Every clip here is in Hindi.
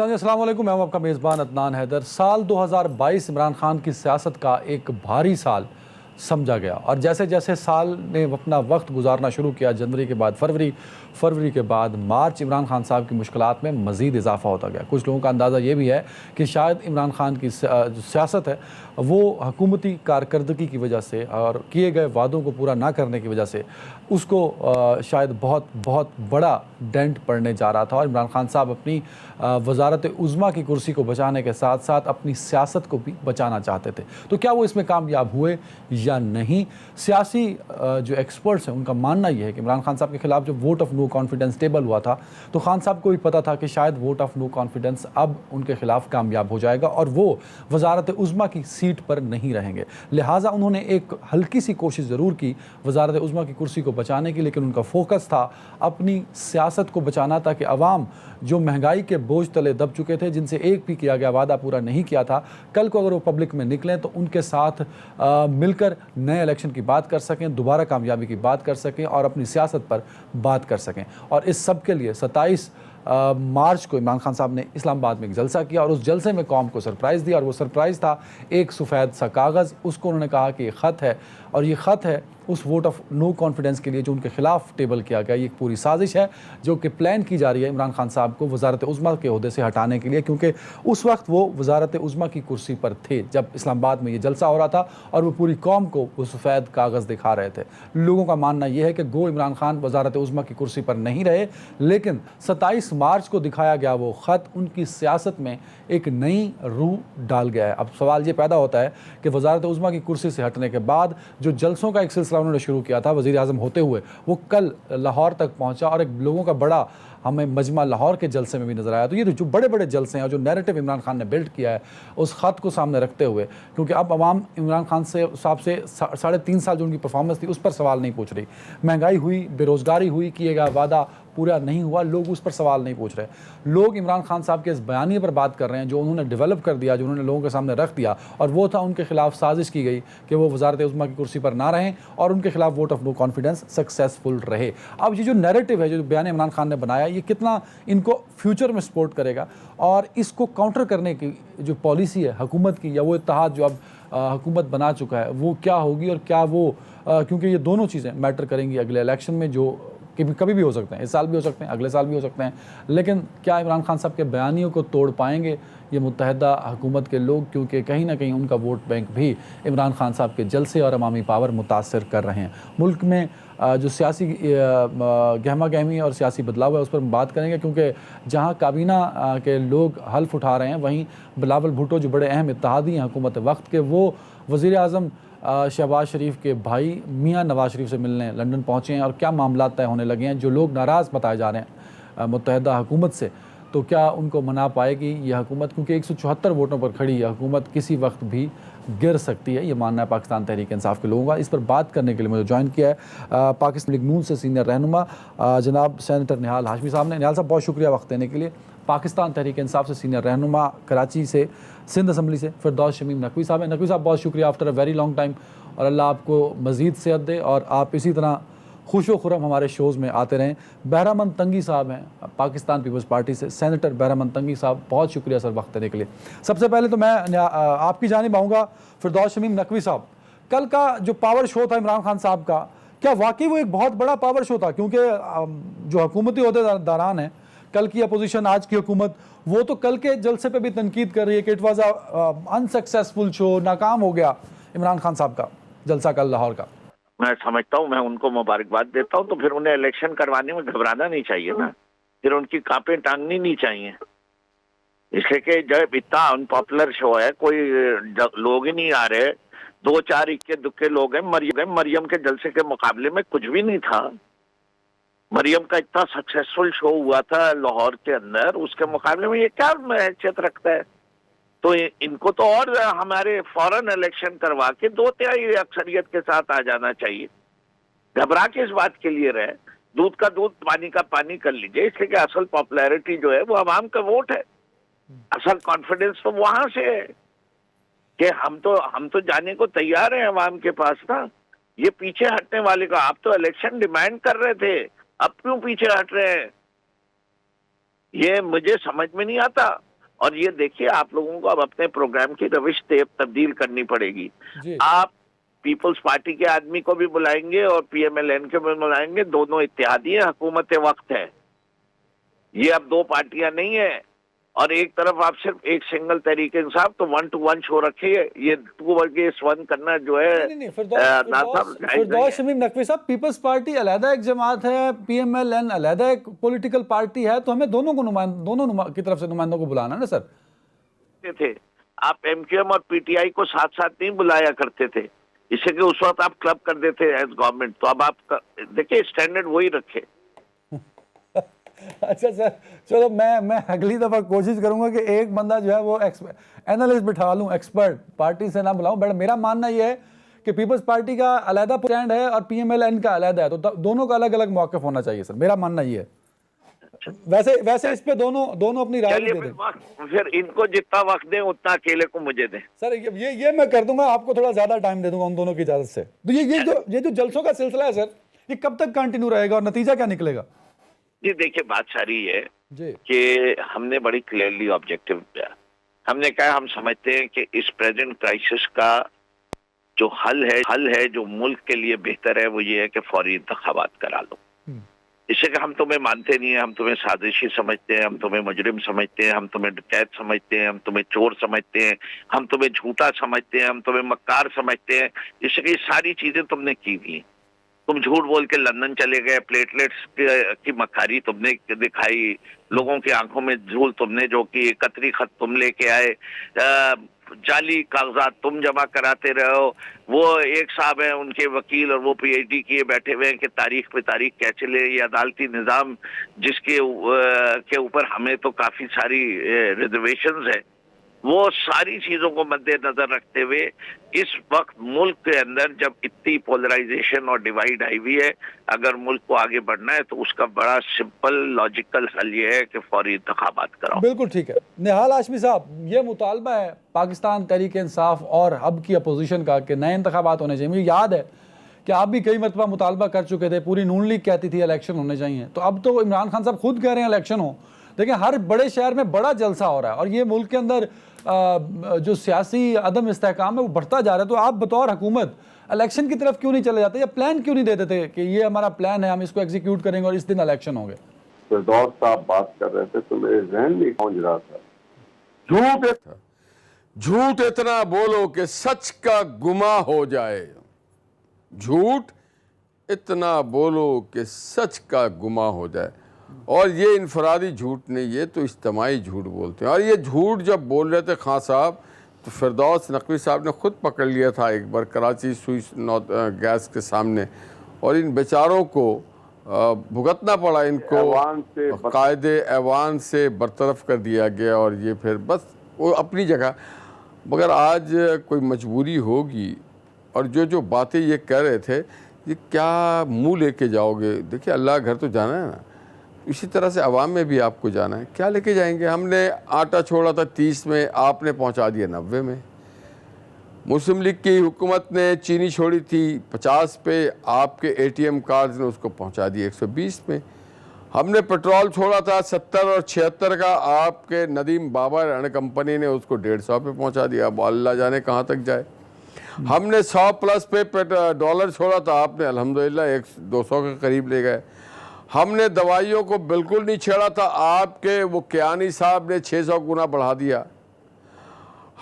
अस्सलाम वालेकुम, मैं हूं आपका मेज़बान अदनान हैदर। साल 2022 इमरान खान की सियासत का एक भारी साल समझा गया और जैसे जैसे साल ने अपना वक्त गुजारना शुरू किया, जनवरी के बाद फरवरी, फरवरी के बाद मार्च, इमरान खान साहब की मुश्किलात में मज़ीद इजाफा होता गया। कुछ लोगों का अंदाज़ा ये भी है कि शायद इमरान खान की जो सियासत है वो हुकूमती कारकर्दगी की वजह से और किए गए वादों को पूरा ना करने की वजह से उसको शायद बहुत बहुत बड़ा डेंट पड़ने जा रहा था और इमरान खान साहब अपनी वज़ारत उज़्मा की कुर्सी को बचाने के साथ साथ अपनी सियासत को भी बचाना चाहते थे। तो क्या वो इसमें कामयाब हुए या नहीं? सियासी जो एक्सपर्ट्स हैं उनका मानना यह है कि इमरान खान साहब के खिलाफ जब vote of no confidence table हुआ था तो खान साहब को भी पता था कि शायद वोट ऑफ नो कॉन्फिडेंस अब उनके खिलाफ कामयाब हो जाएगा और वो वज़ारत उज़्मा की सीट पर नहीं रहेंगे। लिहाजा उन्होंने एक हल्की सी कोशिश ज़रूर की वज़ारत उज़्मा की कुर्सी को बचाने की, लेकिन उनका फोकस था अपनी सियासत को बचाना ताकि अवाम जो महंगाई के बोझ तले दब चुके थे, जिनसे एक भी किया गया वादा पूरा नहीं किया था, कल को अगर वो पब्लिक में निकलें तो उनके साथ मिलकर नए इलेक्शन की बात कर सकें, दोबारा कामयाबी की बात कर सकें और अपनी सियासत पर बात कर सकें। और इस सब के लिए 27 मार्च को इमरान खान साहब ने इस्लामाबाद में एक जलसा किया और उस जलसे में कौम को सरप्राइज़ दिया और वो सरप्राइज़ था एक सफ़ेद सा कागज़। उसको उन्होंने कहा कि ये ख़त है और ये ख़त है उस वोट ऑफ नो कॉन्फिडेंस के लिए जो उनके खिलाफ टेबल किया गया। ये एक पूरी साजिश है जो कि प्लान की जा रही है इमरान खान साहब को वज़ारत उज़्मा के ओहदे से हटाने के लिए, क्योंकि उस वक्त वो वज़ारत उज़्मा की कुर्सी पर थे जब इस्लामाबाद में ये जलसा हो रहा था और वो पूरी कौम को वो सफ़ेद कागज़ दिखा रहे थे। लोगों का मानना यह है कि गो इमरान खान वज़ारत उज़्मा की कुर्सी पर नहीं रहे, लेकिन 27 मार्च को दिखाया गया वो ख़त उनकी सियासत में एक नई रूह डाल गया है। अब सवाल ये पैदा होता है कि वज़ारत उज़्मा की कुर्सी से हटने के बाद जो जलसों का एक सिलसिला उन्होंने शुरू किया था वज़ीर आज़म होते हुए, वो कल लाहौर तक पहुंचा और एक लोगों का बड़ा हमें मजमा लाहौर के जलसे में भी नज़र आया। तो ये जो बड़े बड़े जलसे हैं और जो नैरेटिव इमरान खान ने बिल्ड किया है उस ख़त को सामने रखते हुए, क्योंकि अब अवाम इमरान खान से साहब से 3.5 साल जो उनकी परफॉर्मेंस थी उस पर सवाल नहीं पूछ रही। महंगाई हुई, बेरोज़गारी हुई, किए गया वादा पूरा नहीं हुआ, लोग उस पर सवाल नहीं पूछ रहे। लोग इमरान खान साहब के इस बयानी पर बात कर रहे हैं जो उन्होंने डेवलप कर दिया, जो उन्होंने लोगों के सामने रख दिया, और वो था उनके खिलाफ साजिश की गई कि वो वज़ारत उज़्मा की कुर्सी पर ना रहें और उनके खिलाफ vote of no confidence successful रहे। अब ये जो नैरेटिव है, जो बयान इमरान खान ने बनाया, ये कितना इनको फ्यूचर में सपोर्ट करेगा और इसको काउंटर करने की जो पॉलिसी है हुकूमत की या वो इत्तेहाद जो अब हुकूमत बना चुका है वो क्या होगी और क्या वो क्योंकि ये दोनों चीज़ें मैटर करेंगी अगले इलेक्शन में, जो कभी भी हो सकते हैं, इस साल भी हो सकते हैं, अगले साल भी हो सकते हैं। लेकिन क्या इमरान खान साहब के बयानियों को तोड़ पाएंगे ये मुत्तहदा हुकूमत के लोग, क्योंकि कहीं ना कहीं उनका वोट बैंक भी इमरान खान साहब के जलसे और अवामी पावर मुतासर कर रहे हैं। मुल्क में जो सियासी गहमा गहमी और सियासी बदलाव है उस पर हम बात करेंगे, क्योंकि जहां काबीना के लोग हल्फ उठा रहे हैं वहीं बिलावल भुट्टो जो बड़े अहम इत्तेहादी हैं हुकूमत वक्त के, वो वज़ीर आज़म शहबाज शरीफ के भाई मियां नवाज शरीफ से मिलने लंदन पहुँचे हैं और क्या मामला तय होने लगे हैं। जो लोग नाराज़ बताए जा रहे हैं मुत्तहदा हुकूमत से, तो क्या उनको मना पाएगी यह हुकूमत, क्योंकि 174 वोटों पर खड़ी यह हुकूमत किसी वक्त भी गिर सकती है, ये मानना है पाकिस्तान तहरीक इंसाफ के लोगों का। इस पर बात करने के लिए मुझे ज्वाइन किया है पाकिस्तान लीग नून से सीनियर रहनुमा जनाब सेनेटर निहाल हाशमी साहब ने। निहाल साहब, बहुत शुक्रिया वक्त देने के लिए। पाकिस्तान तहरीक इंसाफ से सीनियर रहनुमा कराची से सिंध असम्बली से फिरदौस शमीम नकवी साहब हैं। नकवी साहब, बहुत शुक्रिया after a very long time, और अल्लाह आपको मज़ीद सेहत दे और आप इसी तरह खुशो खुरम हमारे शोज़ में आते रहें। बहरामंद तंगी साहब हैं पाकिस्तान पीपल्स पार्टी से, सेनेटर बहरामंद तंगी साहब, बहुत शुक्रिया सर वक्त देने के लिए। सबसे पहले तो मैं आपकी जानिब आऊँगा। फिरदौस शमीम नकवी साहब, कल का जो पावर शो था इमरान खान साहब का, क्या वाकई वो एक बहुत बड़ा पावर शो था? क्योंकि जो हुकूमती अहदेदारान हैं, कल की अपोजिशन आज की हुकूमत, वो तो कल के जलसे पे भी तनकीद कर रही है कि इट वाज अनसक्सेसफुल शो, नाकाम हो गया इमरान खान साहब का जलसा कल लाहौर का। मैं समझता हूँ, मैं उनको मुबारकबाद देता हूँ, तो फिर उन्हें इलेक्शन करवाने में घबराना नहीं चाहिए ना, फिर उनकी कांपें टांगनी नहीं चाहिए। इसलिए कि जब इतना अनपॉपुलर शो है, कोई लोग ही नहीं आ रहे, 2-4 इक्के दुक्के लोग हैं। मरियम के जलसे के मुकाबले में कुछ भी नहीं था। मरियम का इतना सक्सेसफुल शो हुआ था लाहौर के अंदर, उसके मुकाबले में ये क्या हैसियत रखता है? तो इनको तो और हमारे फौरन इलेक्शन करवा के 2/3 अक्सरियत के साथ आ जाना चाहिए। घबरा के इस बात के लिए रहे, दूध का दूध पानी का पानी कर लीजिए। इसलिए कि असल पॉपुलैरिटी जो है वो आवाम का वोट है, असल कॉन्फिडेंस तो वहां से है। कि हम तो जाने को तैयार हैं अवाम के पास ना। ये पीछे हटने वाले का, आप तो इलेक्शन डिमांड कर रहे थे, अब क्यों पीछे हट रहे हैं, ये मुझे समझ में नहीं आता। और ये देखिए, आप लोगों को अब अपने प्रोग्राम की रविश तब्दील करनी पड़ेगी। जी आप पीपल्स पार्टी के आदमी को भी बुलाएंगे और पीएमएलएन को भी बुलाएंगे, दोनों इत्तेहादी है, हुकूमत वक्त है, ये अब दो पार्टियां नहीं है। और एक तरफ आप सिर्फ एक सिंगल तरीके इंसाफ, तो 1 to 1 शो रखिए, ये 2 वर्सेस 1 करना जो है नहीं, फिरदौस शमीम नकवी साहब, पीपल्स पार्टी अलहदा एक जमात है, पीएमएलएन अलहदा एक पॉलिटिकल पार्टी है, तो हमें दोनों की तरफ से नुमाइंदों को बुलाना है ना सर। थे आप एमक्यूएम और पीटीआई को साथ साथ नहीं बुलाया करते थे, इससे कि उस वक्त आप क्लब कर देते एज गवर्नमेंट। तो अब आप देखिए स्टैंडर्ड वही रखे। अच्छा सर, चलो मैं अगली दफा कोशिश करूंगा कि एक बंदा जो है वो एनालिस्ट बिठा लूं, एक्सपर्ट, पार्टी से ना बुलाऊं। बट मेरा मानना ये है कि पीपल्स पार्टी का अलहदा स्टैंड है और पीएमएलएन का अलहदा है, तो दोनों का अलग अलग मौक़िफ़ होना चाहिए सर, मेरा मानना ये है। वैसे इस पे दोनों अपनी राय दे दें। फिर इनको जितना वक्त दें उतना अकेले को मुझे दें सर। ये मैं कर दूंगा, आपको थोड़ा ज्यादा टाइम दे दूंगा उन दोनों की इजाजत से। तो ये जो जलसों का सिलसिला है सर, ये कब तक कंटिन्यू रहेगा और नतीजा क्या निकलेगा? जी देखिए, बात सारी है जी कि हमने बड़ी क्लियरली ऑब्जेक्टिव दिया। हमने कहा हम समझते हैं कि इस प्रेजेंट क्राइसिस का जो हल है जो मुल्क के लिए बेहतर है, वो ये है कि फौरी इंतखाबात करा लो। इससे कि हम तुम्हें मानते नहीं है, हम तुम्हें साजिशी समझते हैं, हम तुम्हें मुजरिम समझते हैं, हम तुम्हें डकैत समझते हैं, हम तुम्हें चोर समझते हैं, हम तुम्हें झूठा समझते हैं, हम तुम्हें मक्कार समझते हैं। इससे कि ये सारी चीजें तुमने की हुई। तुम झूठ बोल के लंदन चले गए, प्लेटलेट्स की मक्कारी तुमने दिखाई, लोगों की आंखों में धूल तुमने जो की, कतरी खत तुम लेके आए, जाली कागजात तुम जमा कराते रहो। वो एक साहब है, उनके वकील, और वो पीएचडी किए बैठे हुए हैं कि तारीख पे तारीख क्या चले। ये अदालती निज़ाम जिसके के ऊपर हमें तो काफी सारी रिजर्वेशंस है, वो सारी चीजों को मद्देनजर रखते हुए इस वक्त मुल्क के अंदर जब इतनी पोलराइजेशन और डिवाइड आई हुई है, अगर मुल्क को आगे बढ़ना है तो उसका बड़ा सिंपल लॉजिकल हल ये है कि फौरी इंतखाबात कराओ। बिल्कुल ठीक है। निहाल हाशमी साहब, ये मुतालबा है पाकिस्तान तहरीक इंसाफ और हब की अपोजिशन का कि नए इंतखाबात होने चाहिए। मुझे याद है कि आप भी कई मरतबा मुतालबा कर चुके थे, पूरी नून लीग कहती थी इलेक्शन होने चाहिए, तो अब तो इमरान खान साहब खुद कह रहे हैं इलेक्शन हो। देखिए, हर बड़े शहर में बड़ा जलसा हो रहा है और ये मुल्क के अंदर जो सियासी अदम इस्तेहकाम है वो बढ़ता जा रहा है। तो आप बतौर हुकूमत इलेक्शन की तरफ क्यों नहीं चले जाते, या प्लान क्यों नहीं दे देते कि ये हमारा प्लान है, हम इसको एग्जीक्यूट करेंगे और इस दिन इलेक्शन होंगे? फिरदौस साहब बात कर रहे थे तो मेरे जहन में पहुंच रहा था, झूठ इतना बोलो कि सच का गुमा हो जाए, झूठ इतना बोलो कि सच का गुमा हो जाए। और ये इनफरादी झूठ नहीं, ये तो इज्तिमाई झूठ बोलते हैं। और ये झूठ जब बोल रहे थे खान साहब, तो फिरदौस नकवी साहब ने खुद पकड़ लिया था एक बार कराची सुई गैस के सामने, और इन बेचारों को भुगतना पड़ा, इनको कायदे ऐवान से बरतरफ कर दिया गया। और ये फिर बस वो अपनी जगह, मगर आज कोई मजबूरी होगी। और जो बातें ये कह रहे थे, ये क्या मुंह लेके जाओगे? देखिए, अल्लाह घर तो जाना है ना, इसी तरह से अवाम में भी आपको जाना है। क्या लेके जाएंगे? हमने आटा छोड़ा था 30 में, आपने पहुंचा दिया 90 में। मुस्लिम लीग की हुकूमत ने चीनी छोड़ी थी 50 पे, आपके एटीएम कार्ड ने उसको पहुंचा दिया 120 में। हमने पेट्रोल छोड़ा था 70 और 76 का, आपके नदीम बाबर एंड कंपनी ने उसको 150 पे पहुंचा दिया। अब अल्लाह जाने कहाँ तक जाए। हमने 100 प्लस पे डॉलर छोड़ा था, आपने अल्हम्दुलिल्लाह 200 के करीब ले गए। हमने दवाइयों को बिल्कुल नहीं छेड़ा था, आपके वो कियानी साहब ने 600 गुना बढ़ा दिया।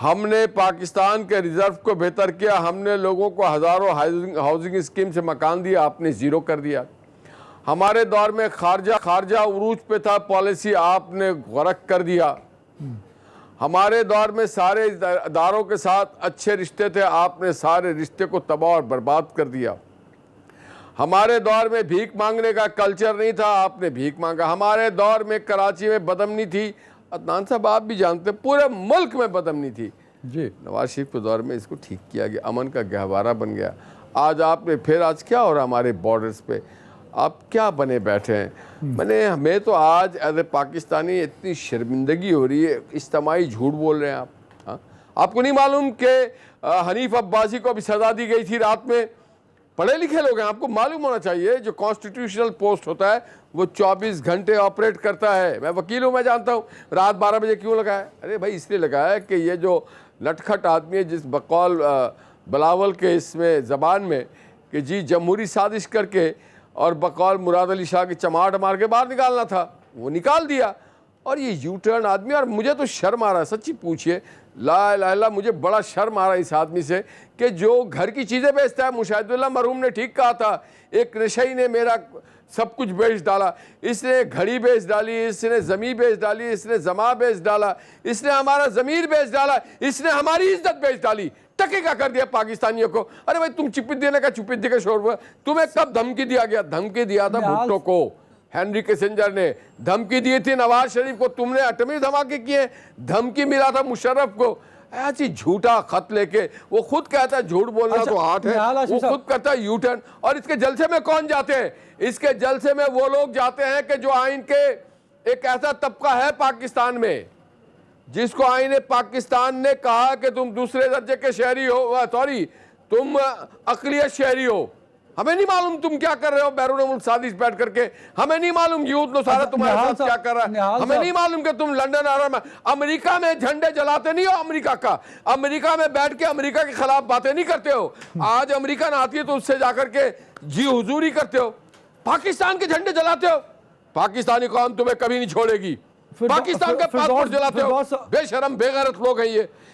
हमने पाकिस्तान के रिजर्व को बेहतर किया, हमने लोगों को हज़ारों हाउसिंग स्कीम से मकान दिया, आपने ज़ीरो कर दिया। हमारे दौर में खारजा उरूज पे था पॉलिसी, आपने गरक कर दिया। हमारे दौर में सारे इदारों के साथ अच्छे रिश्ते थे, आपने सारे रिश्ते को तबाह और बर्बाद कर दिया। हमारे दौर में भीख मांगने का कल्चर नहीं था, आपने भीख मांगा। हमारे दौर में कराची में बदअमनी थी, अदनान साहब आप भी जानते, पूरे मुल्क में बदअमनी थी जी। नवाज शरीफ के दौर में इसको ठीक किया गया, अमन का गहवारा बन गया। आज आपने फिर आज क्या हो रहा है हमारे बॉर्डर्स पे, आप क्या बने बैठे हैं? मैंने हमें तो आज एज ए पाकिस्तानी इतनी शर्मिंदगी हो रही है, इज्तिमाई झूठ बोल रहे हैं आप। हाँ, आपको नहीं मालूम कि हनीफ अब्बासी को अभी सजा दी गई थी रात में? पढ़े लिखे लोग हैं, आपको मालूम होना चाहिए जो कॉन्स्टिट्यूशनल पोस्ट होता है वो 24 घंटे ऑपरेट करता है। मैं वकील हूँ, मैं जानता हूँ रात 12 बजे क्यों लगाया। अरे भाई इसलिए लगाया कि ये जो नटखट आदमी है जिस बकौल बिलावल के इसमें ज़बान में कि जी जमहूरी साजिश करके और बकौल मुराद अली शाह की चमाट मार के बाहर निकालना था, वो निकाल दिया। और ये यू टर्न आदमी, और मुझे तो शर्म आ रहा है, सच्ची पूछिए, ला इलाहा इल्लल्लाह, मुझे बड़ा शर्म आ रहा है इस आदमी से कि जो घर की चीज़ें बेचता है। मुशाहिदुल्लाह मरहूम ने ठीक कहा था, एक नशई ने मेरा सब कुछ बेच डाला, इसने घड़ी बेच डाली, इसने ज़मीन बेच डाली, इसने जमा बेच डाला, इसने हमारा ज़मीर बेच डाला, इसने हमारी इज्जत बेच डाली, टके का कर दिया पाकिस्तानियों को। अरे भाई तुम चिपित देने का चुपित का शोर हुआ, तुम्हें कब धमकी दिया गया? धमकी दिया था भुट्टो को, हेनरी किसिंजर ने धमकी दी थी नवाज शरीफ को, तुमने एटमी धमाके किए, धमकी मिला था मुशर्रफ को। ऐसी झूठा खत लेके वो खुद कहता है झूठ बोलना तो आर्ट है, वो खुद करता है यू टर्न। और इसके जलसे में कौन जाते हैं? इसके जलसे में वो लोग जाते हैं कि जो आइन के एक ऐसा तबका है पाकिस्तान में जिसको आइन पाकिस्तान ने कहा कि तुम दूसरे दर्जे के शहरी हो, सॉरी तुम अकलियत शहरी हो। हमें नहीं मालूम तुम क्या कर रहे हो बैरून मुल्क साजिश बैठ करके, हमें नहीं मालूम यूथ नो सारा तुम्हारे साथ क्या कर रहा है, हमें नहीं मालूम कि तुम लंदन आ रहा है, अमेरिका में झंडे जलाते नहीं हो अमेरिका का, अमेरिका में बैठ के अमेरिका के खिलाफ बातें नहीं करते हो। आज अमेरिका ना आती है तो उससे जाकर के जी हुजूरी करते हो, पाकिस्तान के झंडे जलाते हो। पाकिस्तानी कौम तुम्हें कभी नहीं छोड़ेगी, पाकिस्तान का पासपोर्ट जलाते हो, बेशरम बेगैरत लोग हैं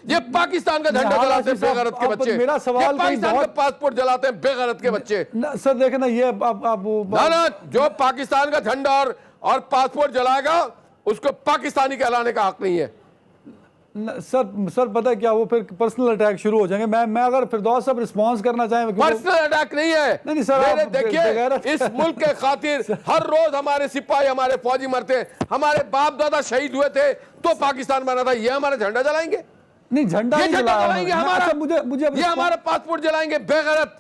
ये पाकिस्तान का झंडा जलाते हैं बेगैरत के बच्चे, मेरा सवाल पाकिस्तान का पासपोर्ट जलाते हैं बेगैरत के बच्चे। सर देखे ना ये ना जो पाकिस्तान का झंडा और पासपोर्ट जलाएगा उसको पाकिस्तानी कहलाने का हक नहीं है। सर पता है क्या, वो फिर पर्सनल अटैक शुरू हो जाएंगे। मैं अगर फिरदौस साहब रिस्पांस करना चाहें। पर्सनल अटैक नहीं है, नहीं सर, देखिए इस मुल्क के खातिर हर रोज हमारे सिपाही हमारे फौजी मरते हैं, हमारे बाप दादा शहीद हुए थे तो पाकिस्तान बना था, ये हमारा झंडा जलाएंगे? नहीं झंडा नहीं जलाएंगे हमारा, मुझे ये हमारा पासपोर्ट जलाएंगे बेगैरत।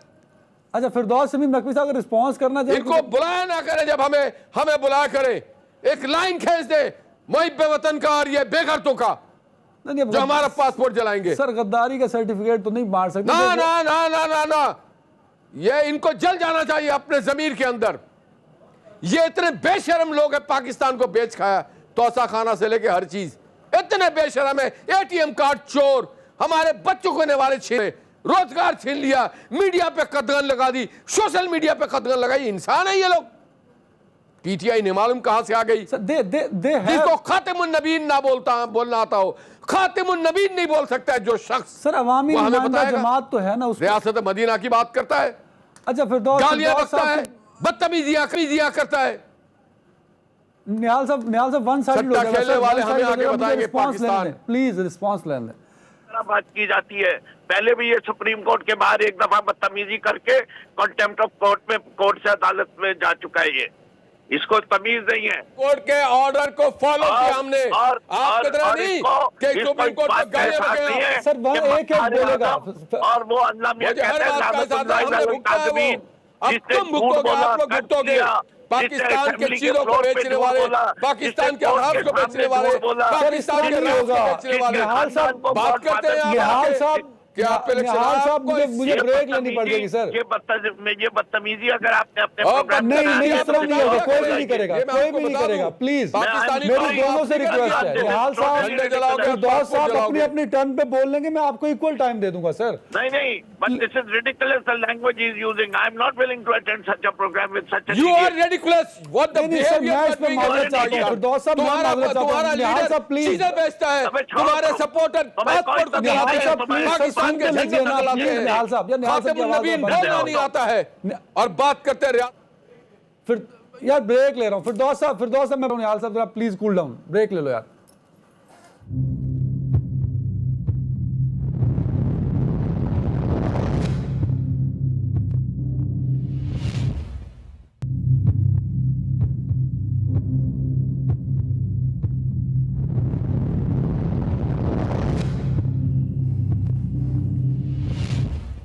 अच्छा फिरदौस शमीम नकवी साहब अगर रिस्पांस करना चाहिए, इनको बुलाया ना करे, जब हमें बुलाया करे, एक लाइन खींच दे मुहिब्बे वतन का और ये बेगैरतों का जो हमारा पासपोर्ट जलाएंगे। सर गद्दारी का सर्टिफिकेट तो नहीं मार सकते। ना ना ना ना ना ना, ये इनको जल जाना चाहिए अपने जमीर के अंदर। ये इतने बेशरम लोग हैं, पाकिस्तान को बेच खाया, तोसा खाना से लेके हर चीज, इतने बेशरम है। एटीएम कार्ड चोर, हमारे बच्चों को निवाले छीने, रोजगार छीन लिया, मीडिया पे कदगन लगा दी, सोशल मीडिया पे कदगन लगाई। इंसान है ये लोग। पीटीआई ने मालूम कहां से आ गई, जिसको खातिमुन नबीन ना बोलना आता हो, खातिमुन नबीन नहीं बोल सकता है जो शख्स। सर अवामी जमात तो है ना, रियासत मदीना की बात करता है, अच्छा फिर गालियां बकता है, बदतमीजियां करता है। निहाल साहब वन साइड खेलने वाले हमें आगे बताएंगे पाकिस्तान। प्लीज रिस्पांस लेने दें। बात की जाती है, पहले भी ये सुप्रीम कोर्ट के बाहर एक दफा बदतमीजी करके कंटेम्प्ट ऑफ कोर्ट में, कोर्ट से अदालत में जा चुका है। ये इसको तमीज नहीं है। कोर्ट के ऑर्डर को फॉलो किया हमने, आप कितना नहीं कि सुप्रीम कोर्ट को गालियां बकें। सर वो एक बोलेगा और वो अल्लाह मियां कहते हैं अब तुम भुगतोगे, आप लोग भुगतोगे। पाकिस्तान के चीजों को बेचने वाले, पाकिस्तान के अनाज को बेचने वाले, पाकिस्तान के अनाज को बेचने वाले बात करते हैं। निहाल साहब मुझे ब्रेक लेनी पड़ेगी सर। ये बदतमीजी अगर आपने अपने नहीं इस तरह नहीं होगा, कोई भी नहीं करेगा, कोई भी नहीं करेगा। प्लीज मेरी दोनों से रिक्वेस्ट है, निहाल साहब फिरदौस साहब अपनी अपनी टर्न पे बोल लेंगे, मैं आपको इक्वल टाइम दे दूंगा सर। नहीं, but this is ridiculous the language he is using. I am not willing to attend such a program with such a You are ridiculous. What the behavior you are doing? फिरदौस साहब तुम्हारा लीडर चीजें बेचता है, तुम्हारे सपोर्टर पासपोर्ट को जलाते हैं, पाकिस्तान के झंडे जलाते हैं। खातिमुन नबीन बोलना नहीं आता है और बात करते हैं। फिर यार ब्रेक ले रहा हूँ। फिरदौस साहब मैं निहाल साहब जरा प्लीज कूल डाउन, ब्रेक ले लो यार।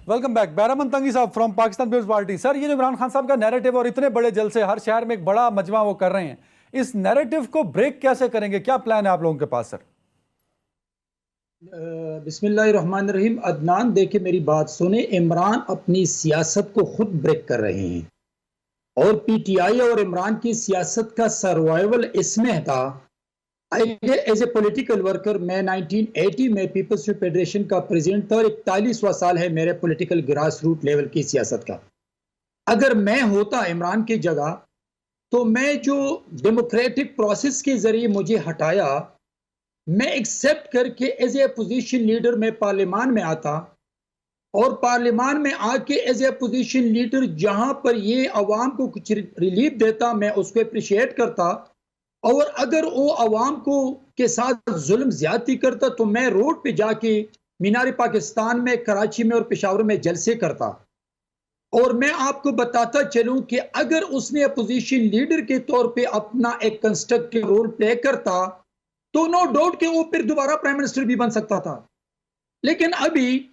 Welcome back. बैरामन तंगी साहब from Pakistan Peoples Party. Sir ये जो इमरान खान साहब का नैरेटिव और इतने बड़े जलसे हर शहर में एक बड़ा मजमा वो कर रहे हैं, इस नैरेटिव को ब्रेक कैसे करेंगे, क्या प्लान है आप लोगों के पास सर? बिस्मिल्लाहिर्रहमानिर्रहीम। अदनान, देखिए मेरी बात सुने। इमरान अपनी सियासत को खुद ब्रेक कर रहे हैं और पीटीआई और इमरान की सियासत का सर्वाइवल इसमें था। एज ए पॉलिटिकल वर्कर मैं 1980 में पीपल्स फेडरेशन का प्रेसिडेंट था और 41वां साल है मेरे पॉलिटिकल ग्रास रूट लेवल की सियासत का। अगर मैं होता इमरान की जगह तो मैं जो डेमोक्रेटिक प्रोसेस के जरिए मुझे हटाया, मैं एक्सेप्ट करके एज ए अपोजिशन लीडर मैं पार्लियामान में आता और पार्लियामान में आके एज ए अपोजिशन लीडर जहां पर ये अवाम को कुछ रिलीफ देता मैं उसको अप्रिशिएट करता, और अगर वो अवाम को के साथ जुल्म ज्यादती करता तो मैं रोड पे जाके मीनार पाकिस्तान में, कराची में और पेशावर में जलसे करता। और मैं आपको बताता चलूं कि अगर उसने अपोजिशन लीडर के तौर पे अपना एक कंस्ट्रक्टिव रोल प्ले करता तो नो डाउट कि वो फिर दोबारा प्राइम मिनिस्टर भी बन सकता था। लेकिन अभी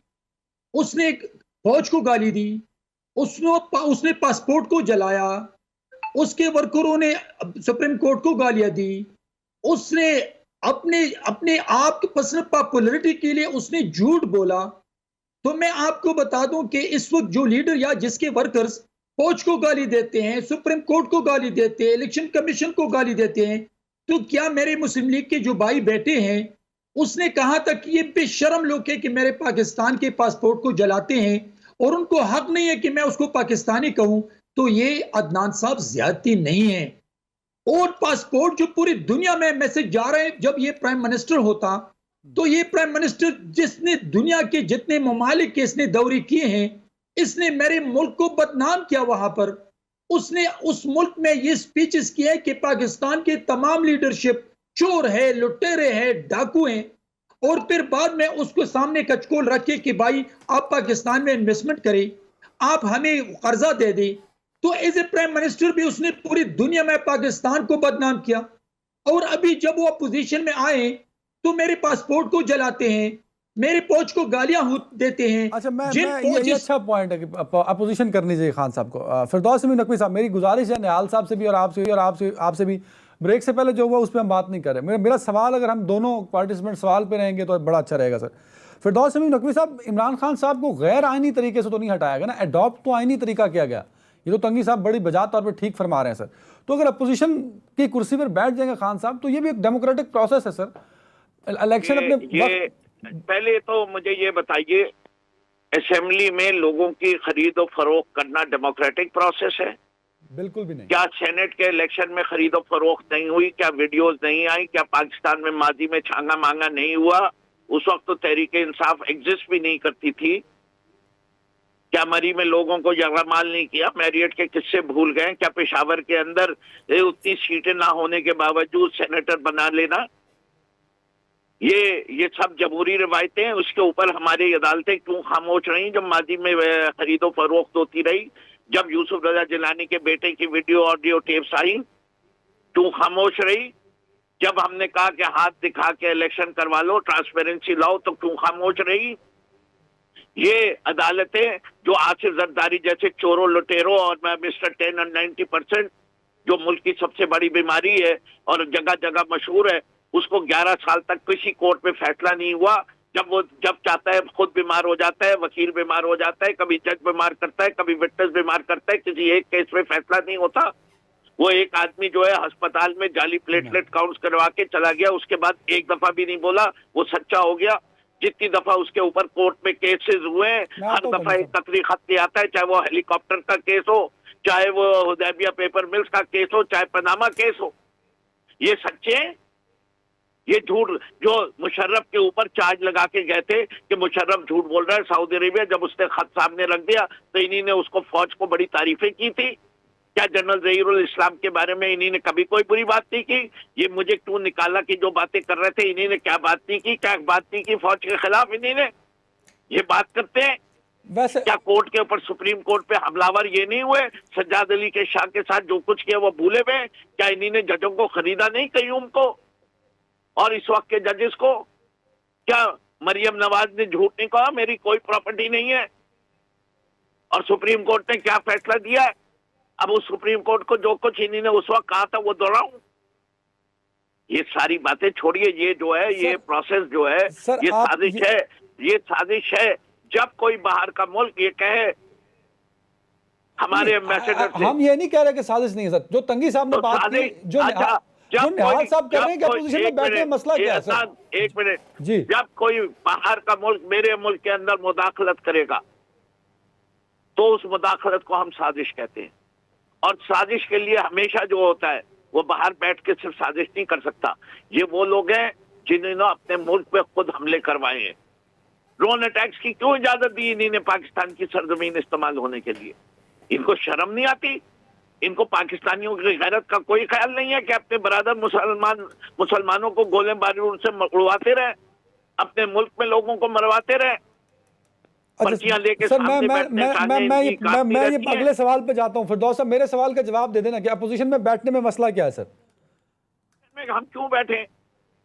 उसने फौज को गाली दी, उसने पासपोर्ट को जलाया, उसके वर्करों ने सुप्रीम कोर्ट को गालियां दी, उसने अपने अपने आप की पर्सनल पॉपुलैरिटी के लिए उसने झूठ बोला। तो मैं आपको बता दूं कि इस वक्त जो लीडर या जिसके वर्कर्स फौज को गाली देते हैं, सुप्रीम कोर्ट को गाली देते हैं, इलेक्शन कमीशन को गाली देते हैं, तो क्या मेरे मुस्लिम लीग के जो भाई बैठे हैं, उसने कहा था कि ये बेशर्म लोग हैं कि मेरे पाकिस्तान के पासपोर्ट को जलाते हैं और उनको हक नहीं है कि मैं उसको पाकिस्तानी कहूं? तो ये अदनान साहब ज्यादती नहीं है। और पासपोर्ट जो पूरी दुनिया में मैसेज जा रहे हैं, जब ये प्राइम मिनिस्टर होता तो ये प्राइम मिनिस्टर जिसने दुनिया के जितने ममालिक के इसने दौरे किए हैं, इसने मेरे मुल्क को बदनाम किया। वहां पर उसने उस मुल्क में ये स्पीचेस किए हैं कि पाकिस्तान के तमाम लीडरशिप चोर है, लुटेरे है, डाकू हैं, और फिर बाद में उसको सामने कचकोल रखे कि भाई आप पाकिस्तान में इन्वेस्टमेंट करें, आप हमें कर्जा दे दें। तो एज ए प्राइम मिनिस्टर भी उसने पूरी दुनिया में पाकिस्तान को बदनाम किया। और अभी जब वो अपोजिशन में आए तो मेरे पासपोर्ट को जलाते हैं, मेरे फौज को गालियां देते हैं। अच्छा, ये अच्छा पॉइंट है कि अपोजिशन करनी चाहिए खान साहब को। फिरदौस अमीन नकवी साहब, मेरी गुजारिश है निहाल साहब से भी और आपसे भी, ब्रेक से पहले जो हुआ उस पर हम बात नहीं कर रहे। मेरा सवाल, अगर हम दोनों पार्टिसिपेंट सवाल पे रहेंगे तो बड़ा अच्छा रहेगा सर। फिरदौस अमीन नकवी साहब, इमरान खान साहब को गैर आइनी तरीके से तो नहीं हटाया गया ना, अडॉप्ट तो आइनी तरीका किया गया। ये तो तंगी साहब बड़ी बजा तौर पर ठीक फरमा रहे हैं सर। तो अगर अपोजिशन की कुर्सी पर बैठ जाएंगे खान साहब तो ये भी एक डेमोक्रेटिक प्रोसेस है सर। इलेक्शन अपने पहले तो मुझे ये बताइए, असेंबली में लोगों की खरीद और फरोख्त करना डेमोक्रेटिक प्रोसेस है? बिल्कुल भी नहीं। क्या सेनेट के इलेक्शन में खरीद और फरोख्त नहीं हुई? क्या वीडियोस नहीं आई? क्या पाकिस्तान में माजी में छांगा मांगा नहीं हुआ? उस वक्त तो तहरीक इंसाफ एग्जिस्ट भी नहीं करती थी। क्या मरी में लोगों को यरगमाल नहीं किया? मैरियट के किस्से भूल गए? क्या पेशावर के अंदर उतनी सीटें ना होने के बावजूद सेनेटर बना लेना, ये सब जमहूरी रिवायतें हैं। उसके ऊपर हमारी अदालतें क्यों खामोश रही जब माजी में खरीदो फरोख्त होती रही? जब यूसुफ रजा जिलानी के बेटे की वीडियो ऑडियो टेप्स आई, क्यों खामोश रही? जब हमने कहा कि हाथ दिखा के इलेक्शन करवा लो, ट्रांसपेरेंसी लाओ, तो क्यों खामोश रही? ये अदालतें जो आसिफ जरदारी जैसे चोरों लुटेरों और मिस्टर 10 और 90% जो मुल्क की सबसे बड़ी बीमारी है और जगह जगह मशहूर है, उसको 11 साल तक किसी कोर्ट में फैसला नहीं हुआ। जब चाहता है खुद बीमार हो जाता है, वकील बीमार हो जाता है, कभी जज बीमार करता है, कभी विटनेस बीमार करता है, किसी एक केस में फैसला नहीं होता। वो एक आदमी जो है अस्पताल में जाली प्लेटलेट काउंट करवा के चला गया, उसके बाद एक दफा भी नहीं बोला, वो सच्चा हो गया। जितनी दफा उसके ऊपर कोर्ट में केसेस हुए, हर दफा एक तकरीर खत ले आता है, चाहे वो हेलीकॉप्टर का केस हो, चाहे वो हुदैबिया पेपर मिल्स का केस हो, चाहे पनामा केस हो। ये सच्चे हैं? ये झूठ जो मुशर्रफ के ऊपर चार्ज लगा के गए थे कि मुशर्रफ झूठ बोल रहा है सऊदी अरेबिया, जब उसने खत सामने रख दिया तो इन्हीं ने उसको फौज को बड़ी तारीफें की थी। क्या जनरल ज़हीरुल इस्लाम के बारे में इन्हीं ने कभी कोई बुरी बात नहीं की? ये मुझे क्यों निकाला कि जो बातें कर रहे थे इन्हीं ने क्या बात नहीं की? क्या बात नहीं की फौज के खिलाफ? इन्हीं ने ये बात करते हैं। वैसे क्या कोर्ट के ऊपर सुप्रीम कोर्ट पे हमलावर ये नहीं हुए? सज्जाद अली के शाह के साथ जो कुछ किया वो भूले हुए? क्या इन्हीं ने जजों को खरीदा नहीं, कयूम को और इस वक्त के जजेस को? क्या मरियम नवाज ने झूठ नहीं कहा मेरी कोई प्रॉपर्टी नहीं है? और सुप्रीम कोर्ट ने क्या फैसला दिया है? अब उस सुप्रीम कोर्ट को जो कुछ इन्हीं ने उस वक्त कहा था वो दोहराऊं? ये सारी बातें छोड़िए, ये जो है ये प्रोसेस जो है सर, ये आप साजिश है, ये साजिश है। जब कोई बाहर का मुल्क ये कहे हमारे एम्बेसडर से, हम ये नहीं कह रहे कि साजिश नहीं है सर, जो तंगी साहब ने तो बात की, साजिश, जो अच्छा, जो निहाल कोई- साहब कह रहे हैं कि जब कोई- अपोजिशन में एक बैठे, मिनट, मसला क्या है ये सर? आसान, एक मिनट जी। जब कोई बाहर का मुल्क मेरे मुल्क के अंदर मुदाखलत करेगा तो उस मुदाखलत को हम साजिश कहते हैं। और साजिश के लिए हमेशा जो होता है वो बाहर बैठ के सिर्फ साजिश नहीं कर सकता। ये वो लोग हैं जिन्होंने अपने मुल्क पे खुद हमले करवाए हैं। ड्रोन अटैक्स की क्यों इजाजत दी इन्हीं ने पाकिस्तान की सरजमीन इस्तेमाल होने के लिए? इनको शर्म नहीं आती? इनको पाकिस्तानियों की गैरत का कोई ख्याल नहीं है कि अपने बरादर मुसलमानों को गोले बारूद से उड़वाते रहे, अपने मुल्क में लोगों को मरवाते रहे, पर्चियां लेके सर सामने बैठने मैं ये अगले सवाल पे जाता हूँ। फिरदौस साहब मेरे सवाल का जवाब दे देना कि अपोजिशन में बैठने में मसला क्या है सर? हम क्यों बैठे?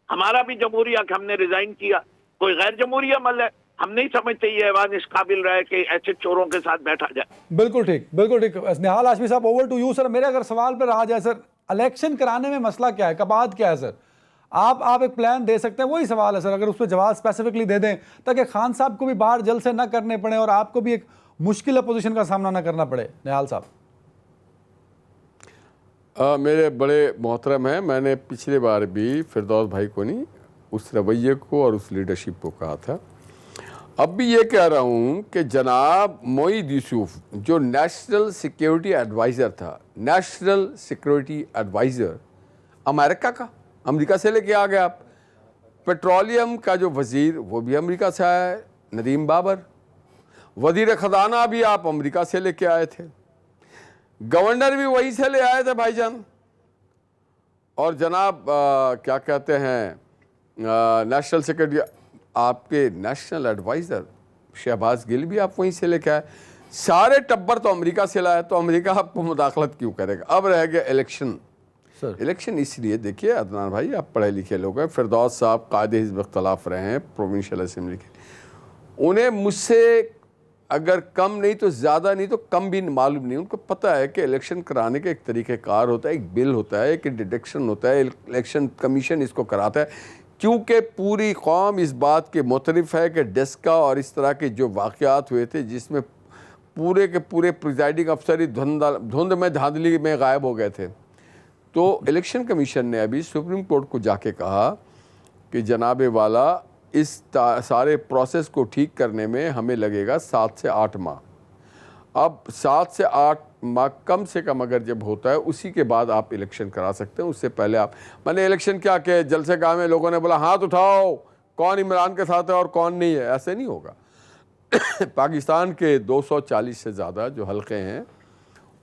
हमारा भी जमहूरी हक, हमने रिजाइन किया। कोई गैर जमहूरी अमल है? हम नहीं समझते ये ऐवान इस काबिल रहे कि ऐसे चोरों के साथ बैठा जाए। बिल्कुल ठीक, बिल्कुल ठीक। निहाल हाशमी साहब, ओवर टू यू सर। मेरे अगर सवाल पर रहा जाए सर, इलेक्शन कराने में मसला क्या है, कबात क्या है सर? आप एक प्लान दे सकते हैं, वही सवाल है सर, अगर उस पर जवाब स्पेसिफिकली दे दें ताकि खान साहब को भी बाहर जल्द से ना करने पड़े और आपको भी एक मुश्किल अपोजिशन का सामना ना करना पड़े। निहाल साहब मेरे बड़े मोहतरम हैं, मैंने पिछले बार भी फिरदौस भाई को नहीं, उस रवैये को और उस लीडरशिप को कहा था। अब भी ये कह रहा हूँ कि जनाब मोईद यूसुफ जो नेशनल सिक्योरिटी एडवाइज़र था, नेशनल सिक्योरिटी एडवाइज़र अमेरिका का, अमेरिका से लेके आ गया आप। पेट्रोलियम का जो वज़ीर वो भी अमेरिका से आया है, नदीम बाबर। वज़ीर ख़जाना भी आप अमेरिका से लेके आए थे, गवर्नर भी वहीं से ले आए थे भाईजान। और जनाब क्या कहते हैं नेशनल सिक्योरिटी, आपके नेशनल एडवाइज़र शहबाज गिल भी आप वहीं से लेके आए। सारे टब्बर तो अमेरिका से लाए, तो अमेरिका आपको मुदाखलत क्यों करेगा? अब रह गया इलेक्शन। सर इलेक्शन इसलिए, देखिए अदनान भाई आप पढ़े लिखे लोग हैं, फिरदौस साहब कायदे हिज़्ब इख्तलाफ रहे हैं प्रोविंशियल असेंबली के, उन्हें मुझसे अगर कम नहीं तो ज़्यादा नहीं तो कम भी मालूम नहीं। उनको पता है कि इलेक्शन कराने का एक तरीक़ेकार होता है, एक बिल होता है, एक डिडक्शन होता है, इलेक्शन कमीशन इसको कराता है। क्योंकि पूरी कौम इस बात के मुतरिफ़ है कि डेस्का और इस तरह के जो वाक़यात हुए थे जिसमें पूरे के पूरे प्रिजाइडिंग अफसर ही धुंध में धांधली में गायब हो गए थे, तो इलेक्शन कमीशन ने अभी सुप्रीम कोर्ट को जाके कहा कि जनाबे वाला इस सारे प्रोसेस को ठीक करने में हमें लगेगा 7 से 8 माह। अब 7 से 8 माह कम से कम अगर जब होता है उसी के बाद आप इलेक्शन करा सकते हैं, उससे पहले आप, मैंने इलेक्शन क्या किया, जलसे गाह में लोगों ने बोला हाथ उठाओ कौन इमरान के साथ है और कौन नहीं है, ऐसे नहीं होगा। पाकिस्तान के 240 से ज़्यादा जो हलक़े हैं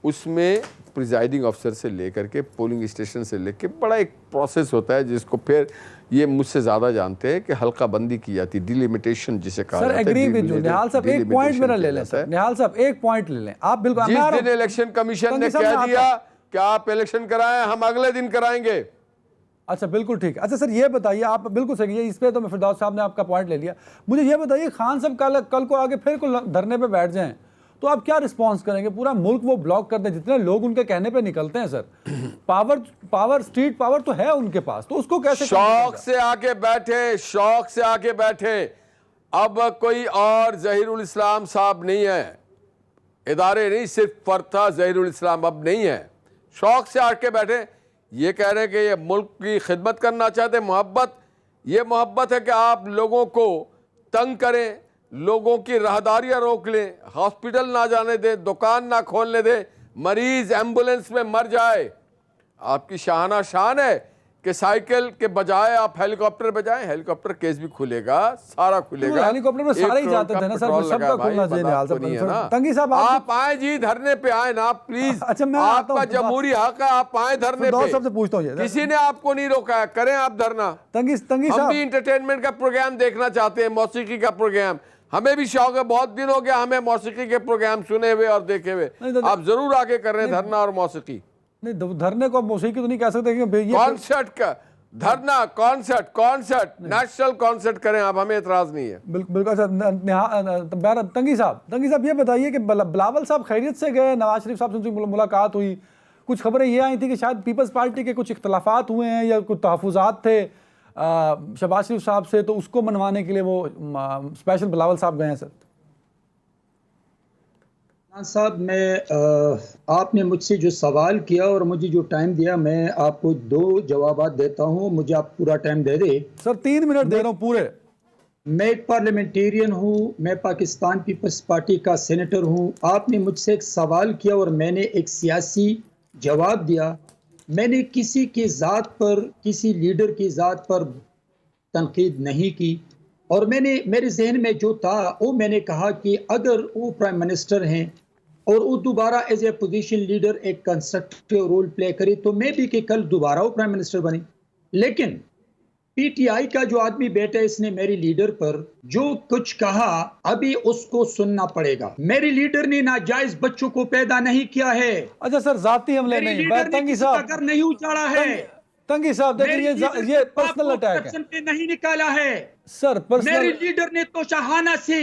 उसमें प्रिजाइडिंग अफसर से लेकर के पोलिंग स्टेशन से लेकर बड़ा एक प्रोसेस होता है जिसको फिर ये मुझसे ज़्यादा जानते हैं कि हल्का बंदी की जाती है, डिलिमिटेशन जिसे कहा जाता है। Sir agree with you. Nihal sahab एक पॉइंट मेरा ले लें सर, निहाल साहब एक पॉइंट ले लें आप। बिल्कुल जिस दिन इलेक्शन कमीशन ने कह दिया कि आप इलेक्शन कराएं, हम अगले दिन कराएंगे। अच्छा बिल्कुल ठीक। अच्छा सर ये बताइए, आप बिल्कुल सही है, इस पे तो मैं फिरदौस साहब ने आपका पॉइंट ले लिया। मुझे ये बताइए खान साहब कल को आगे फिर धरने पे बैठ जाएं तो आप क्या रिस्पांस करेंगे? पूरा मुल्क वो ब्लॉक कर दें, जितने लोग उनके कहने पे निकलते हैं सर, पावर स्ट्रीट पावर तो है उनके पास, तो उसको कैसे? शौक से आके बैठे, शौक से आके बैठे। अब कोई और ज़हीरुल इस्लाम साहब नहीं है, इदारे नहीं, सिर्फ फर्द था ज़हीरुल इस्लाम, अब नहीं है। शौक से आके बैठे, ये कह रहे हैं कि ये मुल्क की खिदमत करना चाहते, मोहब्बत, ये मोहब्बत है कि आप लोगों को तंग करें, लोगों की राहदारियां रोक लें, हॉस्पिटल ना जाने दें, दुकान ना खोलने दें, मरीज एम्बुलेंस में मर जाए। आपकी शाहाना शान है कि साइकिल के बजाय आप हेलीकॉप्टर बजाएं, हेलीकॉप्टर केस भी खुलेगा, सारा खुलेगा। हेलीकॉप्टर में सारे ही जाते थे ना सर, सबका खुलना चाहिए। तंगी साहब आप आए जी, धरने पे आए ना प्लीज। अच्छा मैं आपका जमहूरी हक है, आप आए धरने पे, सबसे पूछता हूँ, किसी ने आपको नहीं रोका है, करें आप धरना। तंगी हम साहब भी इंटरटेनमेंट का प्रोग्राम देखना चाहते हैं, मौसीकी का प्रोग्राम, हमें भी शौक है, बहुत दिन हो गया हमें मौसीकी के प्रोग्राम सुने हुए और देखे हुए। आप जरूर आगे कर रहे हैं धरना और मौसीकी। नहीं, धरने को मौसीकी तो नहीं कह सकते, कॉन्सर्ट का धरना, कॉन्सर्ट नेशनल कॉन्सर्ट करें आप, हमें एतराज नहीं है। बिल्कुल। अच्छा तंगी साहब ये बताइए कि बिलावल साहब खैरियत से गए, नवाज शरीफ साहब से उनकी मुलाकात हुई, कुछ खबरें ये आई थी कि शायद पीपल्स पार्टी के कुछ इख्तलाफात हुए हैं या कुछ तहफ़्फ़ुज़ात थे शहबाज शरीफ साहब से, तो उसको मनवाने के लिए वो स्पेशल बिलावल साहब गए हैं सर। साहब, आपने मुझसे जो सवाल किया और मुझे जो टाइम दिया, मैं आपको 2 जवाबात देता हूं। मुझे आप पूरा टाइम दे दे सर। 3 मिनट दे रहा हूं पूरे। मैं एक पार्लियामेंटेरियन हूं, मैं पाकिस्तान पीपल्स पार्टी का सेनेटर हूं। आपने मुझसे एक सवाल किया और मैंने एक सियासी जवाब दिया। मैंने किसी की ज़ात पर, किसी लीडर की ज़ात पर तनकीद नहीं की, और मैंने मेरे जहन में जो था वो मैंने कहा कि अगर वो प्राइम मिनिस्टर हैं और वो दोबारा एज ए पोजीशन लीडर एक कंस्ट्रक्टिव रोल प्ले करे, तो मैं भी कि कल दोबारा वो प्राइम मिनिस्टर बने। लेकिन पीटीआई का जो आदमी बैठा है, इसने मेरी लीडर पर जो कुछ कहा, अभी उसको सुनना पड़ेगा। मेरी लीडर ने नाजायज बच्चों को पैदा नहीं किया है। अच्छा सर, जाती हमले मेरी नहीं, लीडर ने तंगी किसी का साहब, घर नहीं उजाड़ा है। तंगी साहब देखिए ये पर्सनल अटैक है करप्शन पे नहीं निकाला है सर। मेरी पर्सनल लीडर ने तो शाहाना से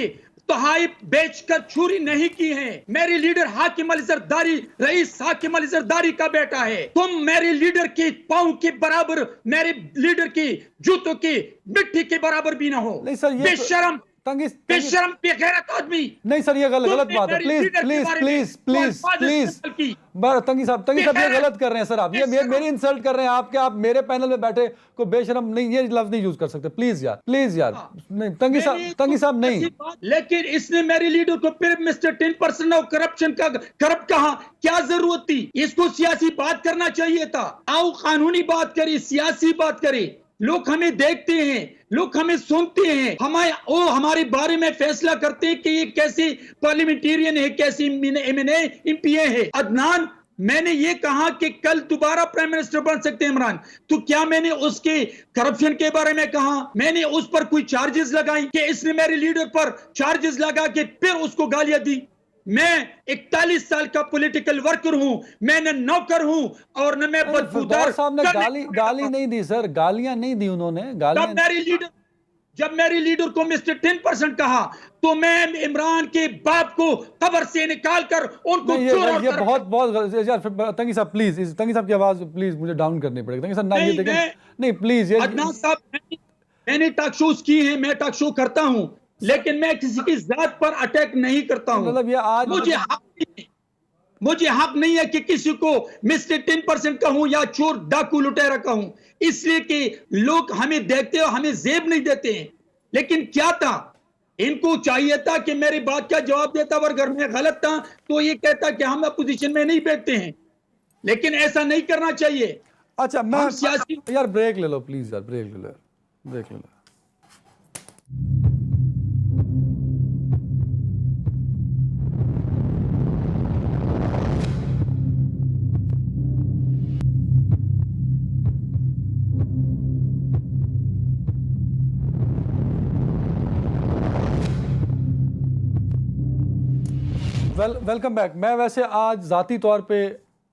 तोहाइफ बेचकर चोरी नहीं की है। मेरी लीडर हाकिम अली जरदारी, रईस हाकिम अली जरदारी का बेटा है। तुम मेरे लीडर के पांव के बराबर, मेरे लीडर की जूतों की मिट्टी के बराबर भी ना हो। नहीं सर, ये बेशरम, तंगी बेशरम, बेगैरत आदमी। नहीं सर, ये गलत बात है। Please please please please please तंगी साहब ये गलत कर रहे हैं सर। आप ये मेरी इंसल्ट कर रहे हैं। आपके आप मेरे पैनल में बैठे को बेशरम नहीं, ये लफ्ज नहीं यूज कर सकते। प्लीज यार, प्लीज यार। नहीं तंगी साहब नहीं। लेकिन इसने मेरी लीडर को फिर मिस्टर 10% ऑफ करप्शन का करप्ट कहा। क्या जरूरत थी? इसको सियासी बात करना चाहिए था। आओ कानूनी बात करें, सियासी बात करें। लोग हमें देखते हैं, लोग हमें सुनते हैं, हमारे बारे में फैसला करते हैं कि ये कैसी पार्लियामेंटेरियन है, कैसी एमपीए है। अदनान, मैंने ये कहा कि कल दोबारा प्राइम मिनिस्टर बन सकते हैं इमरान, तो क्या मैंने उसके करप्शन के बारे में कहा? मैंने उस पर कोई चार्जेस लगाई कि इसने मेरे लीडर पर चार्जेस लगा के फिर उसको गालियां दी? मैं 41 साल का पॉलिटिकल वर्कर हूं, मैं न नौकर हूं और न मैं बदबूदार। साहब ने गाली नहीं दी सर, गालियां नहीं दी उन्होंने। गालियां जब मेरी लीडर को मिस्टर 10% कहा, तो मैं इमरान के बाप को कब्र से निकाल कर उनको ये बहुत यार। तंगी साहब प्लीज, तंगी साहब की आवाज प्लीज मुझे डाउन करनी पड़ेगी। तंगी साहब ना ये देखें, नहीं प्लीज। अदनान साहब, मैंने टॉक शोज किए हैं, मैं टॉक शो करता हूं, लेकिन मैं किसी की जात पर अटैक नहीं करता हूं। मतलब ये आज मुझे हक नहीं है कि किसी को मिस्टर 10% कहूं या चोर डाकू लुटेरा कहूं, इसलिए कि लोग हमें देखते हो, हमें जेब नहीं देते हैं। लेकिन क्या था, इनको चाहिए था कि मेरी बात का जवाब देता, और अगर मैं गलत था तो ये कहता कि हम अपोजिशन में नहीं बैठते हैं। लेकिन ऐसा नहीं करना चाहिए। अच्छा, मैं यार ब्रेक ले लो प्लीज यार, ब्रेक ले लो। Welcome back. मैं वैसे आज ज़ाती तौर पे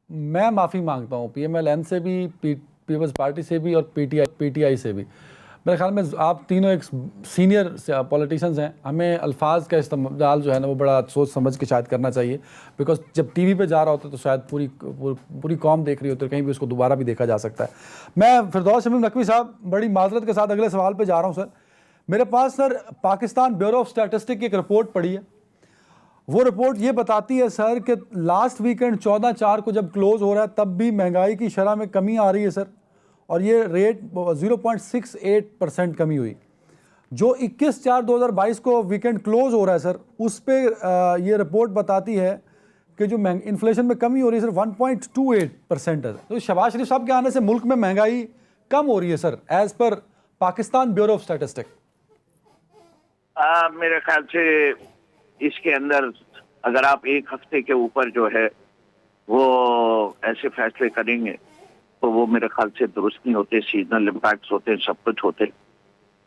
मैं माफ़ी मांगता हूँ PMLN से भी, पीपल्स पार्टी से भी और PTI से भी। मेरे ख्याल में आप तीनों एक सीनियर पॉलिटिशियंस हैं, हमें अल्फाज का इस्तेमाल जो है ना वो बड़ा सोच समझ के शायद करना चाहिए। बिकॉज जब TV पे जा रहा होता है तो शायद पूरी कौम देख रही होती है, कहीं भी उसको दोबारा भी देखा जा सकता है। मैं फिरदौस शमीम नकवी साहब, बड़ी माजरत के साथ अगले सवाल पर जा रहा हूँ सर। मेरे पास sir Pakistan bureau of statistic की एक रिपोर्ट पड़ी है। वो रिपोर्ट ये बताती है सर कि लास्ट वीकेंड 14/4 को जब क्लोज हो रहा है तब भी महंगाई की शरह में कमी आ रही है सर, और ये रेट 0.68% कमी हुई। जो 21/4/2022 को वीकेंड क्लोज हो रहा है सर, उस पर ये रिपोर्ट बताती है कि जो इन्फ्लेशन में कमी हो रही है सर 1.28% है। तो शहबाज शरीफ साहब के आने से मुल्क में महंगाई कम हो रही है sir, as per Pakistan bureau of statistic. मेरे ख्याल से इसके अंदर अगर आप एक हफ्ते के ऊपर जो है वो ऐसे फैसले करेंगे तो वो मेरे ख्याल से दुरुस्त नहीं होते। सीजनल इम्पैक्ट्स होते हैं, सब कुछ होते।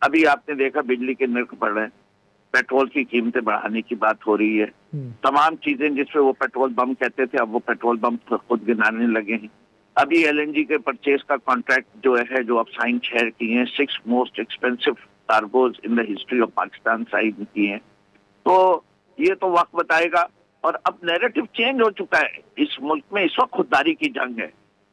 अभी आपने देखा बिजली के नर्क बढ़ रहे हैं, पेट्रोल की कीमतें बढ़ाने की बात हो रही है। तमाम चीजें जिसपे वो पेट्रोल बम कहते थे, अब वो पेट्रोल बम खुद गिनाने लगे हैं। अभी LNG के परचेज का कॉन्ट्रैक्ट जो है, जो अब साइन शेयर किए हैं, 6 most expensive cargoes in the history of Pakistan sign किए हैं। तो ये तो वक्त बताएगा और अब नैरेटिव चेंज हो चुका है। इस मुल्क में इस वक्त खुददारी की जंग है,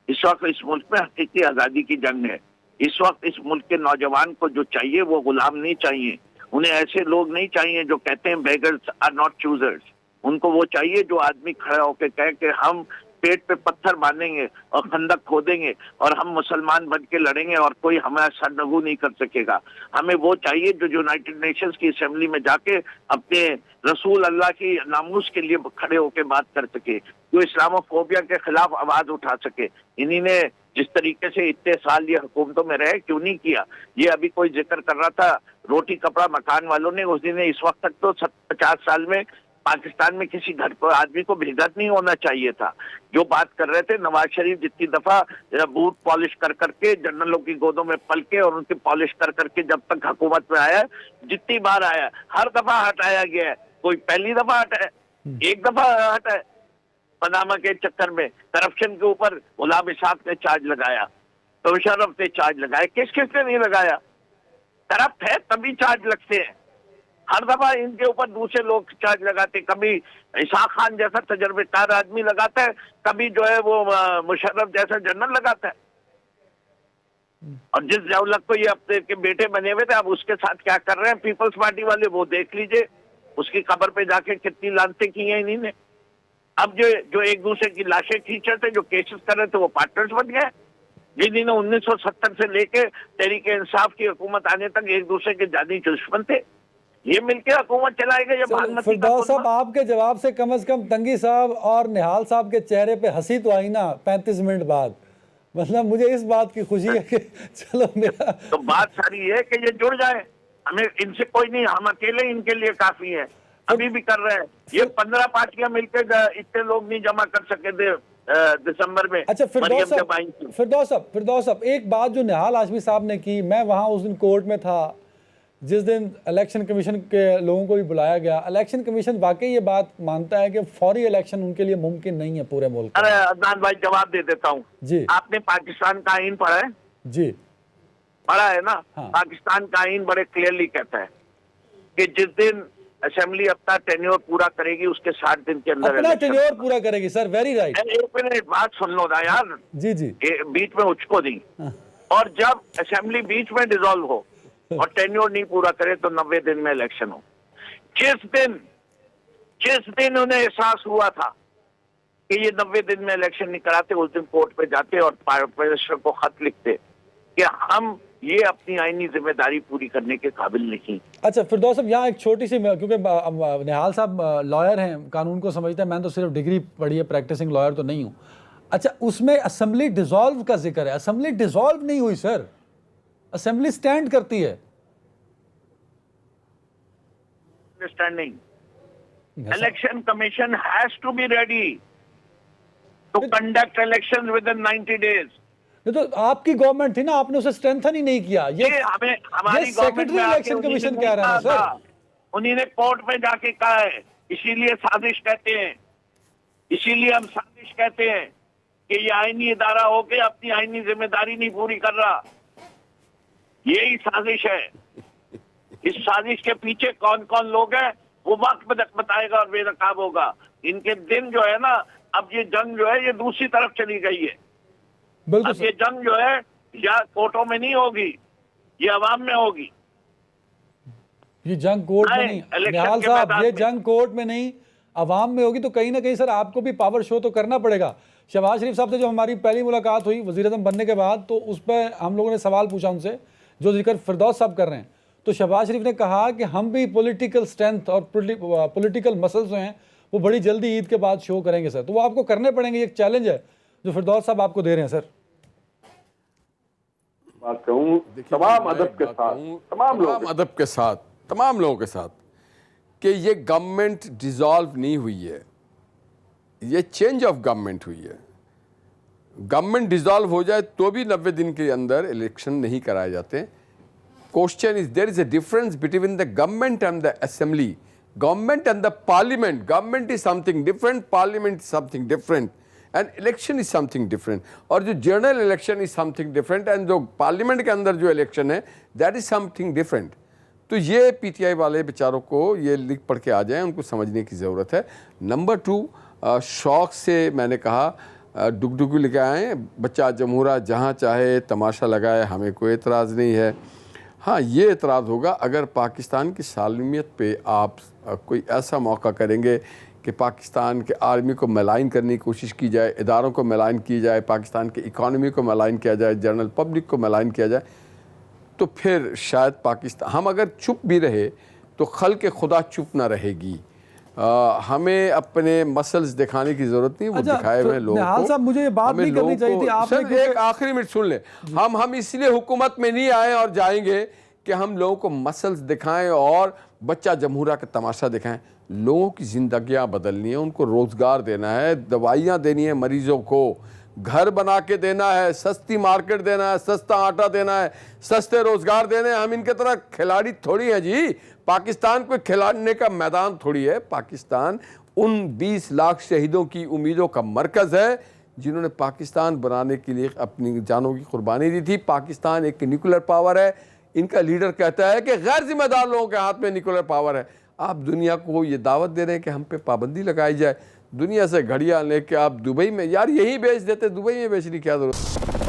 इस वक्त इस मुल्क में हकीकी आजादी की जंग है। इस वक्त इस मुल्क के नौजवान को जो चाहिए वो गुलाम नहीं चाहिए, उन्हें ऐसे लोग नहीं चाहिए जो कहते हैं बेगर्स आर नॉट चूजर्स। उनको वो चाहिए जो आदमी खड़ा होकर कहे कि हम पेट पे पत्थर बांधेंगे और खंदक खोदेंगे और हम मुसलमान बन के लड़ेंगे और कोई हमारा सरनगू नहीं कर सकेगा। हमें वो चाहिए जो यूनाइटेड नेशंस की असेंबली में जाके अपने रसूल अल्लाह की नामूस के लिए खड़े होकर बात कर सके, जो इस्लामोफोबिया के खिलाफ आवाज उठा सके। इन्हीं ने जिस तरीके से इतने साल ये हुकूमतों में रहे, क्यों नहीं किया? ये अभी कोई जिक्र कर रहा था रोटी कपड़ा मकान वालों ने, उस दिन इस वक्त तक तो 50 साल में पाकिस्तान में किसी घर पर आदमी को भेजत नहीं होना चाहिए था। जो बात कर रहे थे, नवाज शरीफ जितनी दफा बूट पॉलिश कर करके जनरलों की गोदों में पल के और उनकी पॉलिश कर करके जब तक हुकूमत में आया, जितनी बार आया हर दफा हटाया गया है। कोई पहली दफा हटाया, एक दफा हटाया। पनामा के चक्कर में करप्शन के ऊपर गुलाम इसाक ने चार्ज लगाया, तो मुशर्रफ ने चार्ज लगाया, किस किस ने नहीं लगाया? करप्ट है तभी चार्ज लगते हैं। हर दफा इनके ऊपर दूसरे लोग चार्ज लगाते, कभी इसाक खान जैसा तजर्बेकार आदमी लगाता है, कभी जो है वो मुशर्रफ जैसा जनरल लगाता है। और जिस जवलक को ये अपने के बेटे बने हुए थे, अब उसके साथ क्या कर रहे हैं पीपल्स पार्टी वाले वो देख लीजिए। उसकी कब्र पे जाके कितनी लानतें की हैं इन्हीं। अब जो एक दूसरे की लाशें खींच रहे थे, जो केसेस कर रहे थे, वो पार्टनर्स बन गए। जिन्होंने 1970 से लेके तहरीके इंसाफ की हुकूमत आने तक एक दूसरे के जानी दुश्मन थे। ये मिलके हुकूमत चलाएगा। ये फिरदौस साहब, आपके जवाब से कम कम तंगी साहब और निहाल साहब के चेहरे पे हंसी तो आई ना 35 मिनट बाद। मतलब मुझे इस बात की खुशी है कि चलो मेरा तो बात सारी है कि ये जुड़ जाए, हमें इनसे कोई नहीं, हम अकेले इनके लिए काफी है। अभी भी कर रहे हैं। ये 15 पार्टियां मिलकर इतने लोग नहीं जमा कर सके थे दिसंबर में। अच्छा फिरदौस साहब, एक बात जो निहाल हाशमी साहब ने की, मैं वहां उस दिन कोर्ट में था जिस दिन इलेक्शन कमीशन के लोगों को भी बुलाया गया। इलेक्शन कमीशन वाकई ये बात मानता है कि फौरी इलेक्शन उनके लिए मुमकिन नहीं है पूरे मुल्क में। अरे अदनान भाई जवाब दे देता हूँ जी। आपने पाकिस्तान का आईन पढ़ा है? जी पढ़ा है ना। हाँ। पाकिस्तान का आईन बड़े क्लियरली कहता है कि जिस दिन असेंबली अपना टेन्योर पूरा करेगी उसके 60 दिन के अंदर अपना टेन्योर पूरा करेगी। Sir very right. एक मिनट बात सुन लो ना यार। जी बीच में उचको दी। और जब असेंबली बीच में डिसॉल्व हो और टेन्योर नहीं पूरा करे तो 90 दिन में इलेक्शन हो। जिस दिन उन्हें एहसास हुआ था कि ये 90 दिन में इलेक्शन नहीं कराते, उस दिन कोर्ट पे जाते और प्राइम मिनिस्टर को खत लिखते कि हम ये अपनी आईनी जिम्मेदारी पूरी करने के काबिल नहीं। अच्छा फिरदौस साहब, यहाँ एक छोटी सी, क्योंकि निहाल साहब लॉयर हैं, कानून को समझते हैं, मैंने तो सिर्फ डिग्री पढ़ी है, प्रैक्टिसिंग लॉयर तो नहीं हूँ। अच्छा, उसमें असेंबली डिसॉल्व का जिक्र है। असेंबली डिसॉल्व नहीं हुई सर, असेंबली स्टैंड करती है। Understanding election commission has to be ready to conduct election within 90 days. तो आपकी गवर्नमेंट थी ना, आपने उसे स्ट्रेंथन ही नहीं किया। ये हमें हमारी सेक्रेटरी इलेक्शन कमीशन कह रहा है सर। उन्हीं ने कोर्ट में जाके कहा है, इसीलिए साजिश कहते हैं, इसीलिए हम साजिश कहते हैं कि ये आईनी इदारा होके अपनी आईनी जिम्मेदारी नहीं पूरी कर रहा। यही साजिश है। इस साजिश के पीछे कौन कौन लोग हैं वो वक्त बताएगा और बेनकाब होगा। इनके दिन जो है ना, अब ये जंग जो है ये दूसरी तरफ चली गई है। अब ये जंग जो है या कोर्टों में नहीं होगी, ये अवाम में होगी। ये जंग कोर्ट में नहीं निहाल साहब, ये जंग कोर्ट में नहीं अवाम में होगी। तो कहीं ना कहीं सर आपको भी पावर शो तो करना पड़ेगा। शहबाज शरीफ साहब से जो हमारी पहली मुलाकात हुई वज़ीर-ए-आज़म बनने के बाद, तो उस पर हम लोगों ने सवाल पूछा उनसे, जो जिक्र फिरदौस साहब कर रहे हैं। तो शहबाज शरीफ ने कहा कि हम भी पॉलिटिकल स्ट्रेंथ और पॉलिटिकल मसल्स हैं वो बड़ी जल्दी ईद के बाद शो करेंगे सर। तो वो आपको करने पड़ेंगे, एक चैलेंज है जो फिरदौस साहब आपको दे रहे हैं सर। बात कहूँ तमाम अदब के साथ, तमाम लोगों के साथ कि ये गवर्नमेंट डिसॉल्व नहीं हुई है, ये चेंज ऑफ गवर्नमेंट हुई है। गवर्नमेंट डिसॉल्व हो जाए तो भी 90 दिन के अंदर इलेक्शन नहीं कराए जाते। Question is there is a difference between the government and the assembly, government and the parliament. Government is something different, parliament is something different and election is something different. और जो general election is something different and जो पार्लियामेंट के अंदर जो इलेक्शन है दैट इज समथिंग डिफरेंट। तो ये पीटीआई वाले बेचारों को ये लिख पढ़ के आ जाएं, उनको समझने की ज़रूरत है। नंबर 2, शौक़ से मैंने कहा डुगडुगू लेके आए, बच्चा जमहूरा जहाँ चाहे तमाशा लगाए, हमें कोई एतराज़ नहीं है। हाँ, ये एतराज़ होगा अगर पाकिस्तान की सालमियत पे आप कोई ऐसा मौका करेंगे कि पाकिस्तान के आर्मी को मलाइन करने की कोशिश की जाए, इदारों को मलाइन की जाए, पाकिस्तान की इकॉनमी को मलाइन किया जाए, जनरल पब्लिक को मलाइन किया जाए, तो फिर शायद पाकिस्तान, हम अगर चुप भी रहे तो खल्क़ खुदा चुप ना रहेगी। हमें अपने मसल्स दिखाने की ज़रूरत नहीं, वो दिखाए हुए लोगों निहाल को। साहब, मुझे ये बात नहीं करनी चाहिए थी आपने, सर एक आखिरी मिनट सुन ले। हम इसलिए हुकूमत में नहीं आए और जाएंगे कि हम लोगों को मसल्स दिखाएं और बच्चा जमहूरा का तमाशा दिखाएं। लोगों की ज़िंदगियां बदलनी है, उनको रोज़गार देना है, दवाइयां देनी है मरीज़ों को, घर बना के देना है, सस्ती मार्केट देना है, सस्ता आटा देना है, सस्ते रोज़गार देने हैं। हम इनके तरह खिलाड़ी थोड़ी हैं जी। पाकिस्तान कोई खिलाने का मैदान थोड़ी है। पाकिस्तान उन 20 लाख शहीदों की उम्मीदों का मरकज़ है जिन्होंने पाकिस्तान बनाने के लिए अपनी जानों की कुर्बानी दी थी। पाकिस्तान एक न्यूक्लियर पावर है। इनका लीडर कहता है कि गैर जिम्मेदार लोगों के हाथ में न्यूक्लियर पावर है। आप दुनिया को ये दावत दे रहे हैं कि हम पे पाबंदी लगाई जाए। दुनिया से घड़ियाँ लेके आप दुबई में, यार यही बेच देते, दुबई में बेचने की क्या जरूरत।